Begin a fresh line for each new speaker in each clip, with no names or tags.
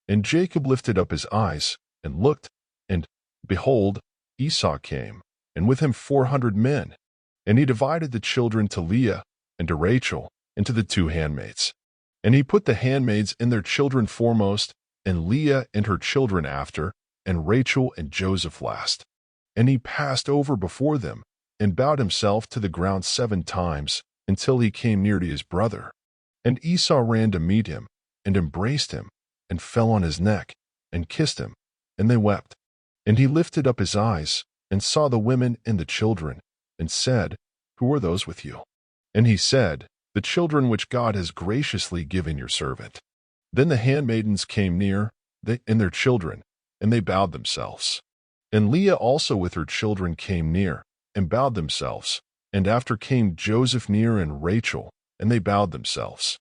And Jacob lifted up his eyes, and looked, and, behold, Esau came, and with him 400 men. And he divided the children to Leah, and to Rachel, and to the 2 handmaids. And he put the handmaids and their children foremost, and Leah and her children after, and Rachel and Joseph last. And he passed over before them, and bowed himself to the ground 7 times, until he came near to his brother. And Esau ran to meet him, and embraced him, and fell on his neck, and kissed him, and they wept. And he lifted up his eyes, and saw the women and the children, and said, Who are those with you? And he said, The children which God has graciously given your servant. Then the handmaidens came near, they and their children, and they bowed themselves. And Leah also with her children came near, and bowed themselves. And after came Joseph near and Rachel, and they bowed themselves.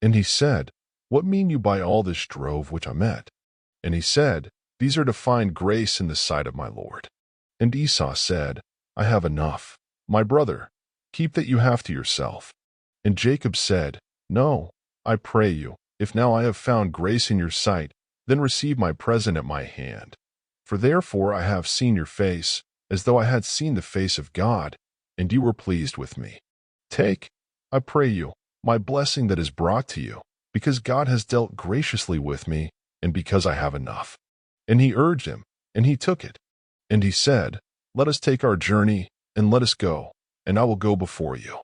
And he said, What mean you by all this drove which I met? And he said, These are to find grace in the sight of my Lord. And Esau said, I have enough. My brother, keep that you have to yourself. And Jacob said, No, I pray you, if now I have found grace in your sight, then receive my present at my hand. For therefore I have seen your face, as though I had seen the face of God, and you were pleased with me. Take, I pray you, my blessing that is brought to you, because God has dealt graciously with me, and because I have enough. And he urged him, and he took it. And he said, Let us take our journey, and let us go, and I will go before you.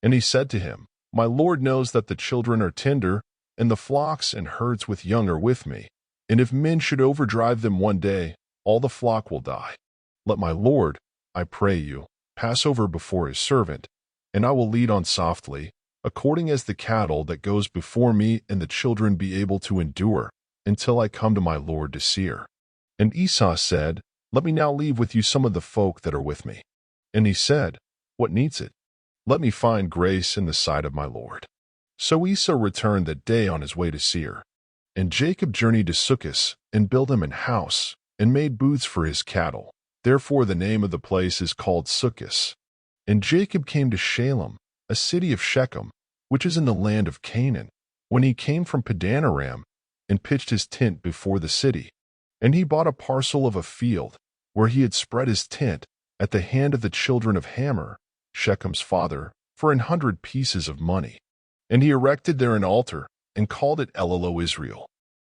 And he said to him, My Lord knows that the children are tender, and the flocks and herds with young are with me. And if men should overdrive them one day, all the flock will die. Let my Lord, I pray you, pass over before his servant, and I will lead on softly, according as the cattle that goes before me and the children be able to endure, until I come to my Lord to Seir. And Esau said, Let me now leave with you some of the folk that are with me. And he said, What needs it? Let me find grace in the sight of my Lord. So Esau returned that day on his way to Seir. And Jacob journeyed to Succoth, and built him an house, and made booths for his cattle. Therefore the name of the place is called Succoth. And Jacob came to Shalem, a city of Shechem, which is in the land of Canaan, when he came from Padanaram, and pitched his tent before the city. And he bought a parcel of a field, where he had spread his tent, at the hand of the children of Hamor, Shechem's father, for 100 pieces of money. And he erected there an altar, and called it Elelo Israel.